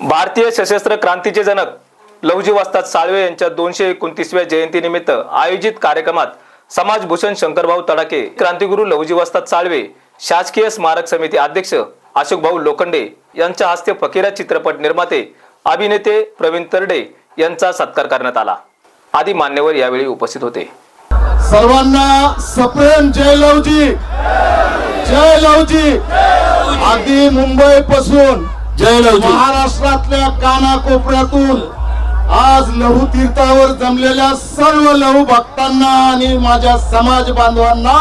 भारतीय सशस्त्र क्रांतीचे जनक लहुजी वस्ताद साळवे यांच्या 229व्या जयंतीनिमित्त आयोजित कार्यक्रमात समाजभूषण शंकरभाऊ तडाके, क्रांतिगुरू लहुजी वस्ताद साळवे शासकीय स्मारक समिती अध्यक्ष अशोकभाऊ लोखंडे यांच्या हस्ते फकीरा चित्रपट निर्माते अभिनेते प्रवीण तरडे यांचा सत्कार करण्यात आला। आदी मान्यवर यावेळी उपस्थित होते। सर्वांना सप्रेम जय लहुजी, जय लहुजी। आधी मुंबई पासून जय लहुजी, महाराष्ट्रातल्या कानाकोपऱ्यातून आज लहू तीर्थावर जमलेल्या सर्व लहू भक्तांना आणि माझ्या समाज बांधवांना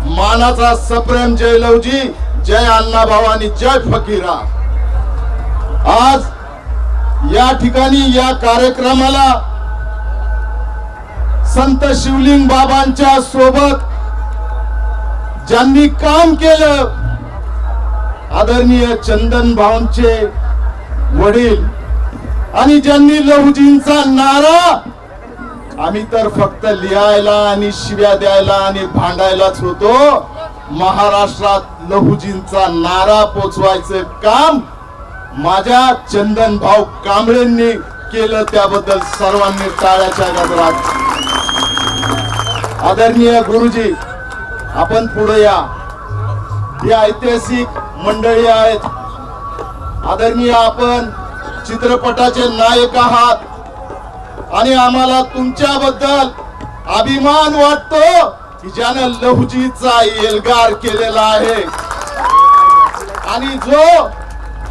मानाचा सप्रेम जय लहुजी, जय अण्णाभाऊ आणि जय फकीरा। आज या ठिकाणी या कार्यक्रमाला संत शिवलिंग बाबांच्या सोबत ज्यांनी काम केलं, आदरणीय चंदन भाऊंचे वडील, आणि ज्यांनी लहुजींचा नारा, आम्ही तर फक्त लिहायला आणि शिव्या द्यायला आणि भांडायलाच होतो, महाराष्ट्रात लहुजींचा नारा पोचवायचं काम माझ्या चंदन भाऊ कांबळेंनी केलं। त्याबद्दल सर्वांनी टाळ्याच्या गजरात। आदरणीय गुरुजी, आपण पुढे या। ही ऐतिहासिक मंडळी आहेत। आदरणीय, आपण चित्रपटाचे नायक आहात आणि आम्हाला तुमच्याबद्दल अभिमान वाटतो की ज्यानं लहुजीचा एल्गार केलेला आहे आणि जो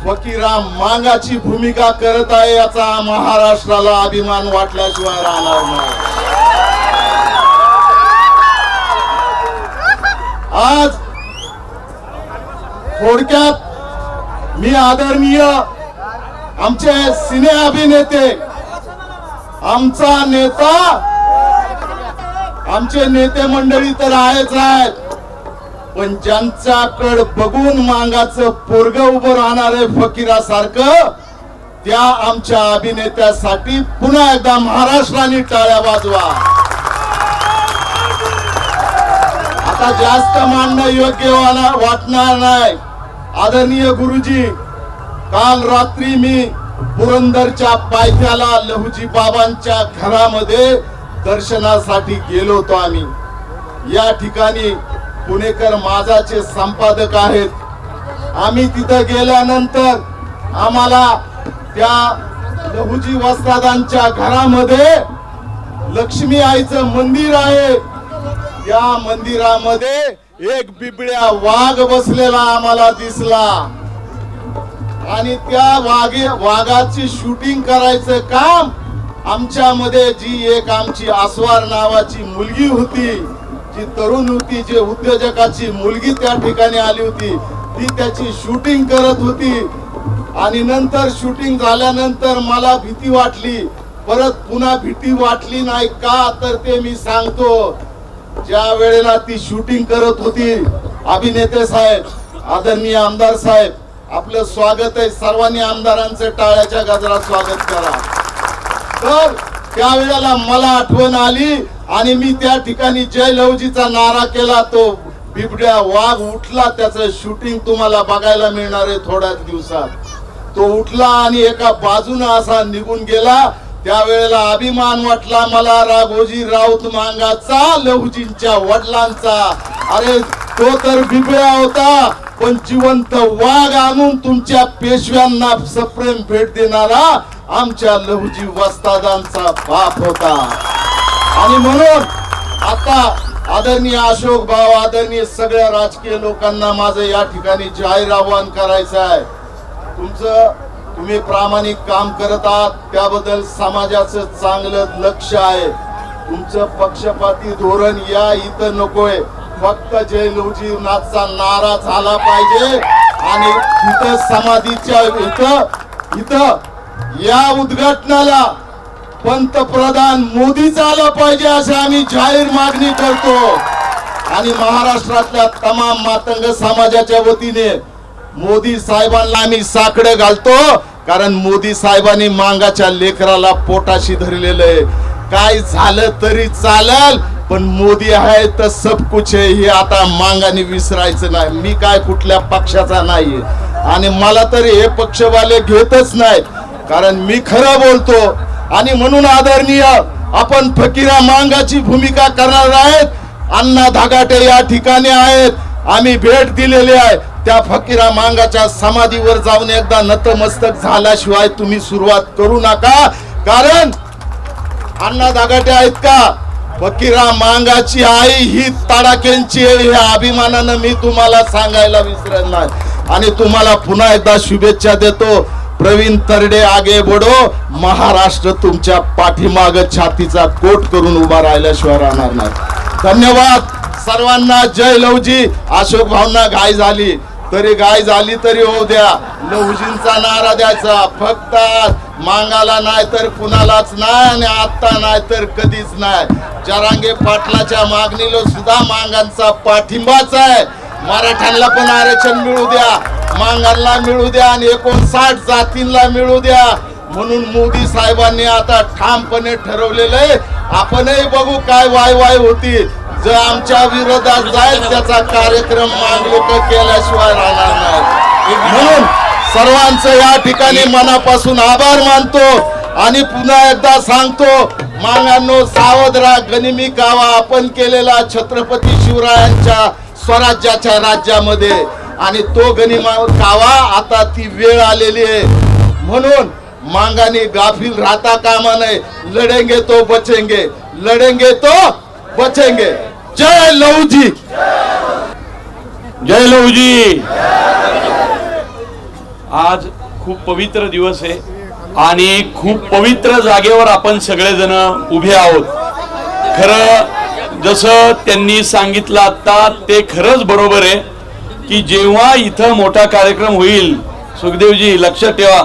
फकीरा मांगाची भूमिका करत आहे याचा महाराष्ट्राला अभिमान वाटल्याशिवाय राहणार नाही। आज थोडक्यात मी आदरणीय आमचे सिने अभिनेते, आमचा नेता, आमचे नेते मंडळी तर आहेच आहेत, पण ज्यांच्याकडे बघून मांगाचं पोरग उभं राहणारे फकीरासारखं त्या आमच्या अभिनेत्यासाठी पुन्हा एकदा महाराष्ट्राने टाळ्या वाजवा। आता जास्त मांडणं योग्य वाटणार नाही। आदरणीय गुरुजी, काल रात्री मी पुरंदरच्या पायथ्याला लहुजी बाबांच्या घरामध्ये दर्शनासाठी गेलो होतो। आम्ही या ठिकाणी पुणेकर माझाचे संपादक आहेत। आम्ही तिथं गेल्यानंतर आम्हाला त्या लहुजी वस्तादांच्या घरामध्ये लक्ष्मी आईचं मंदिर आहे, त्या मंदिरामध्ये एक बिबड्या वाघ बसलेला आम्हाला दिसला आणि त्या वाघाची शूटिंग करायचं काम आमच्यामध्ये जी एक आमची आस्वार नावाची मुलगी होती, जी तरुण होती, जी उद्योजकाची मुलगी त्या ठिकाणी आली होती, ती त्याची शूटिंग करत होती। आणि नंतर शूटिंग झाल्यानंतर मला भीती वाटली, परत पुन्हा भीती वाटली नाही का, तर ते मी सांगतो। ज्या वेळेला ती शूटिंग करत होती, अभिनेते साहेब, आदरणीय आमदार साहेब, आपलं स्वागत आहे। सर्वांनी आमदारांचे टाळ्याच्या गजरात स्वागत करा। तर त्यावेळेला मला आठवण आली आणि मी त्या ठिकाणी जय लहुजीचा नारा केला। तो बिबड्या वाघ उठला, त्याचं शूटिंग तुम्हाला बघायला मिळणार आहे थोड्याच दिवसात। तो उठला आणि एका बाजूने असा निघून गेला। त्यावेळेला अभिमान वाटला मला राघोजी राऊत मांगाचा, लहुजींच्या वडिलांचा। अरे तो तर बिबळ्या होता, पण जिवंत वाघ आणून तुमच्या पेशव्यांना सप्रेम भेट देणारा आमच्या लहुजी वस्तादांचा बाप होता। आणि म्हणून आता आदरणीय अशोक भाऊ, आदरणीय सगळ्या राजकीय लोकांना माझं या ठिकाणी जाहीर आवाहन करायचं आहे। तुम्ही प्रामाणिक काम करत आहात, त्याबद्दल समाजाचं चांगलं लक्ष आहे। तुमचं पक्षपाती धोरण या इथं नकोय, फक्त जय लहुजी नाथचा नारा झाला पाहिजे। आणि इथं समाधीच्या इथं या उद्घाटनाला पंतप्रधान मोदीच आला पाहिजे अशी आम्ही जाहीर मागणी करतो। आणि महाराष्ट्रातल्या तमाम मातंग समाजाच्या वतीने मोदी साहेबांना आम्ही साकडे घालतो, कारण मोदी साहेबांनी मांगाच्या लेकराला पोटाशी धरलेलं आहे। काय झालं तरी चालेल, पण मोदी आहे तर सब कुछ आहे हे आता मांगाने विसरायचं नाही। मी काय कुठल्या पक्षाचा नाहीये आणि मला तर हे पक्षवाले घेतच नाहीत। कारण मी खरं बोलतो आणि म्हणून आदरणीय आपण फकीरा मांगाची भूमिका करणार आहेत। अण्णा धागाटे या ठिकाणी आहेत, आम्ही भेट दिलेली आहे। त्या फकीरा मांगाच्या समाधीवर जाऊन एकदा नतमस्तक झाल्याशिवाय तुम्ही सुरुवात करू नका, कारण अण्णा धागाटे आहेत का, फकीरा मांगाची आई ही तडाख्यांची आहे, ह्या अभिमानानं मी तुम्हाला सांगायला विसरत नाही। आणि तुम्हाला पुन्हा एकदा शुभेच्छा देतो। प्रवीण तरडे आगे बढो, महाराष्ट्र तुमच्या पाठीमाग छातीचा कोट करून उभा राहिल्याशिवाय राहणार नाही। धन्यवाद सर्वांना। जय लवजी। अशोक भावना घाई झाली तरी होऊ द्या, लहुजींचा नारा द्यायचा, फक्त मांगाला नाही तर कुणालाच नाही, आणि आता नाही तर कधीच नाही। जरांगे पाटलाच्या मागणीला सुद्धा मांगांचा पाठिंबाच आहे। मराठ्यांना पण आरक्षण मिळू द्या, मांगांना मिळू द्या, आणि 59 जातींना मिळू द्या। म्हणून मोदी साहेबांनी आता ठामपणे ठरवलेलं आहे, आपणही बघू काय वाय होती। जर आमच्या विरोधात जाईल त्याचा कार्यक्रम मांग लोक केल्याशिवाय राहणार नाही। म्हणून सर्वांचं या ठिकाणी मनापासून आभार मानतो आणि पुन्हा एकदा सांगतो, मांगांनो सावध राहा, गनिमी कावा आपण केलेला छत्रपती शिवरायांच्या स्वराज्याच्या राज्यामध्ये, आणि तो गनिमा कावा आता ती वेळ आलेली आहे। म्हणून मांगाने गाफील राहता कामा नये। लढेंगे तो बचेंगे, लढेंगे तो बचेंगे। जय लहुजी। जय लहुजी। आज खूप पवित्र दिवस आहे आणि खूप पवित्र जागेवर आपण सगळेजण उभे आहोत। खरं जसं त्यांनी सांगितलं आता ते खरंच बरोबर आहे की जेव्हा इथं मोठा कार्यक्रम होईल, सुखदेवजी लक्षात ठेवा,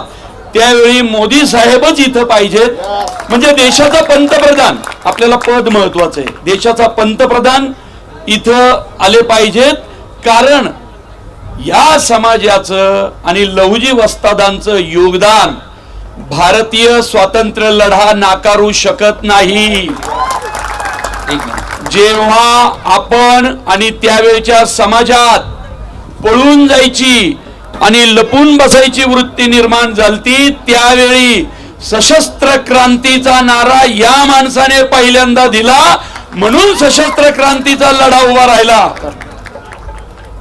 त्यावेळी मोदी साहेबच इथं पाहिजेत। म्हणजे देशाचा पंतप्रधान, आपल्याला पद महत्वाचं आहे, देशाचा पंतप्रधान इथं आले पाहिजेत, कारण या समाजाचं आणि लहुजी वस्तादांचं योगदान भारतीय स्वातंत्र्य लढा नाकारू शकत नाही। जेव्हा आपण आणि त्यावेळच्या समाजात पळून जायची आणि लपून बसायची वृत्ती निर्माण झालती, त्यावेळी सशस्त्र क्रांतीचा नारा या माणसाने पहिल्यांदा दिला, म्हणून सशस्त्र क्रांतीचा लढा उभा राहिला।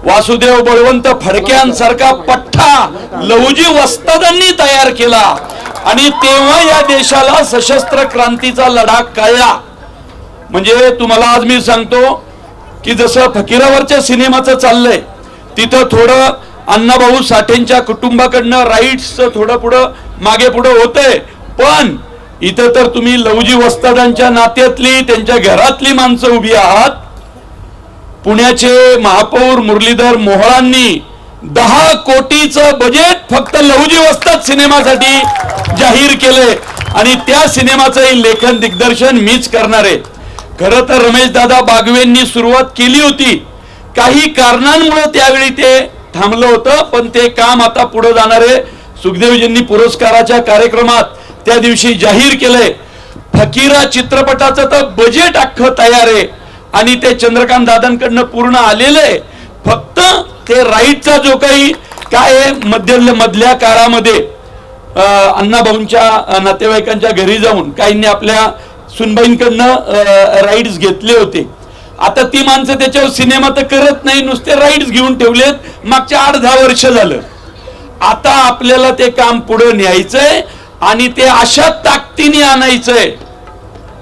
वासुदेव बळवंत फडक्यांसारखा पठ्ठा लहुजी वस्तादांनी तयार केला, आणि तेव्हा या देशाला सशस्त्र क्रांतीचा लढा कळला। म्हणजे तुम्हाला आज मी सांगतो की जसं फकीरावरच्या सिनेमाचं चाललंय, तिथं थोडं अण्णाभाऊ साठेंच्या कुटुंबाकडनं राईट्सचं थोडं पुढं मागे पुढं होतंय, पण इथं तर तुम्ही लहुजी वस्तादांच्या नात्यातली, त्यांच्या घरातली माणसं उभी आहात। पुण्याचे महापौर मुरलीधर मोहोळांनी 10 कोटीचं बजेट फक्त लहुजी वस्ताद सिनेमासाठी जाहीर केलंय, आणि त्या सिनेमाचंही लेखन दिग्दर्शन मीच करणार आहे। खरं तर रमेश दादा बागवेंनी सुरुवात केली होती, काही कारणांमुळे त्यावेळी ते थांबलं होतं, पण ते काम आता पुढे जाणार आहे। सुखदेवजींनी पुरस्काराच्या कार्यक्रमात त्या दिवशी जाहीर केलंय। फकीरा चित्रपटाचं तर बजेट अख्खं तयार आहे आणि ते चंद्रकांत दादांकडनं पूर्ण आलेलं आहे। फक्त ते राईटचा जो काही काय मधल्या काळामध्ये अण्णाभाऊंच्या नातेवाईकांच्या घरी जाऊन काहींनी आपल्या सुनबाईंकडनं राईट्स घेतले होते। आता ती माणसं त्याच्यावर सिनेमा तर करत नाही, नुसते राईट्स घेऊन ठेवलेत मागच्या 8-10 वर्ष झालं। आता आपल्याला ते काम पुढे न्यायचंय आणि ते अशा ताकदीने आणायचंय।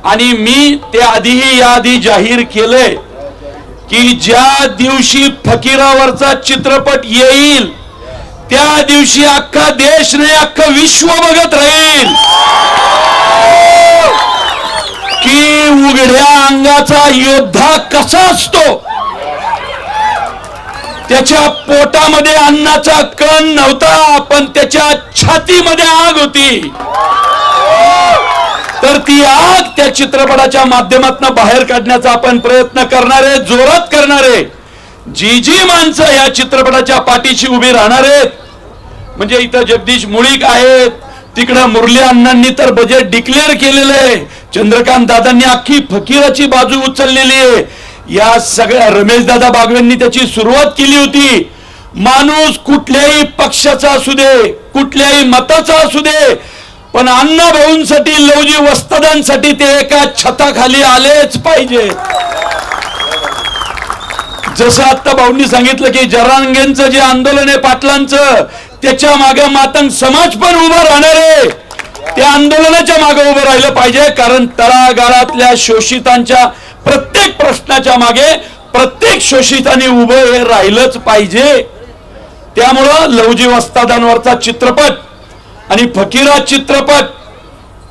आणि मी ते आधीही याआधी जाहीर केलंय की ज्या दिवशी फकीरावरचा चित्रपट येईल त्या दिवशी अख्खा देश नाही, अख्खं विश्व बघत राहील की उघड्या अंगाचा योद्धा कसा असतो। त्याच्या पोटामध्ये अन्नाचा कण नव्हता, पण त्याच्या छातीमध्ये आग होती। तर ती आग त्या चित्रपटाच्या माध्यमातून बाहेर काढण्याचा आपण प्रयत्न करणार आहे, जोरात करणार आहे। जी माणसं या चित्रपटाच्या पाठीशी उभी राहणार आहेत, म्हणजे इथं जगदीश मुळीक आहेत, तिकडं मुरली अण्णांनी तर बजेट डिक्लेअर केलेलं आहे, चंद्रकांत दादांनी अख्खी फकीराची बाजू उचललेली आहे, या सगळ्या रमेश दादा बागवेंनी त्याची सुरुवात केली होती। माणूस कुठल्याही पक्षाचा असू दे, कुठल्याही मताचा असू दे, पण अण्णा भाऊंसाठी, लवजी वस्तादांसाठी ते एका छताखाली आलेच पाहिजे. जसं आता भाऊंनी सांगितलं की जरांगेंचं जे आंदोलन आहे पाटलांचं, त्याच्या मागे मातंग समाज पण उभा राहणार आहे. त्या आंदोलनाच्या मागे उभं राहिलं पाहिजे, कारण तळागाळातल्या शोषितांच्या प्रत्येक प्रश्नाच्या मागे प्रत्येक शोषितांनी उभं हे राहिलंच पाहिजे. त्यामुळं लवजी वस्तादांवरचा चित्रपट आणि फकीरा चित्रपट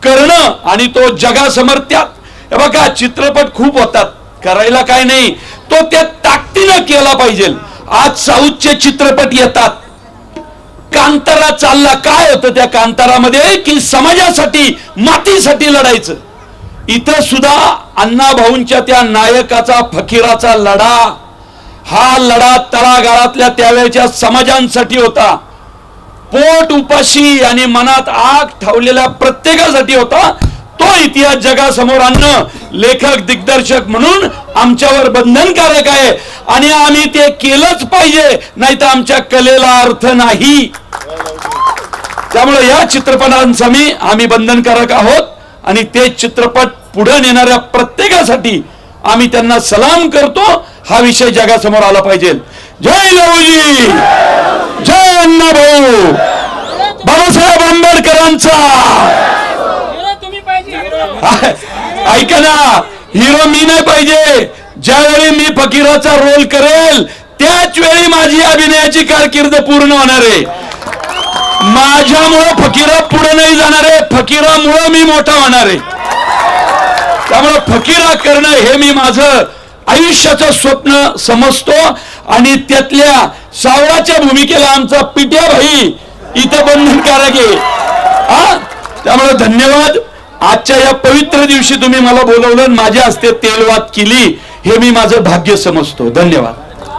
करणं आणि तो जगासमोर त्यात हे बघा चित्रपट खूप होतात, करायला काय नाही, तो त्या ताकदीनं केला पाहिजे. आज साऊथचे चित्रपट येतात. कांतारा चालला, काय होतं त्या कांतारामध्ये की समाजासाठी, मातीसाठी लढायचं. इथं सुद्धा अण्णा भाऊंच्या त्या नायकाचा, फकीराचा लढा, हा लढा तळागाळातल्या त्यावेळच्या समाजांसाठी होता. पोट उपाशी आणि मनात आग ठेवलेल्या प्रत्येकासाठी होता. तो इतिहास जगासमोर आणणं लेखक दिग्दर्शक म्हणून आमच्यावर बंधनकारक आहे आणि आम्ही ते केलंच पाहिजे, नाही तर आमच्या कलेला अर्थ नाही. त्यामुळे या चित्रपटांचा आम्ही बंधनकारक आहोत आणि ते चित्रपट पुढे नेणाऱ्या प्रत्येकासाठी आम्ही त्यांना सलाम करतो. हा विषय जगासमोर आला पाहिजे. जय लवजी, जय अण्णा भाऊ, बाबासाहेब आंबेडकरांचा. ऐका ना, हिरो मी नाही पाहिजे. ज्यावेळी मी फकीराचा रोल करेल त्याच वेळी माझी अभिनयाची कारकीर्द पूर्ण होणार आहे. माझ्यामुळे फकीरा पुढे नाही जाणार आहे, फकीरामुळे मी मोठा होणार आहे. त्यामुळे फकीरा करणं हे मी माझं आयुष्याचं स्वप्न समजतो आणि त्यातल्या सावळाच्या भूमिकेला आमचा पिट्या भाई इथं बंधनकारक आहे. त्यामुळे धन्यवाद. आजच्या या पवित्र दिवशी तुम्ही मला बोलवलं, माझ्या हस्ते तेलवात केली, हे मी माझं भाग्य समजतो. धन्यवाद.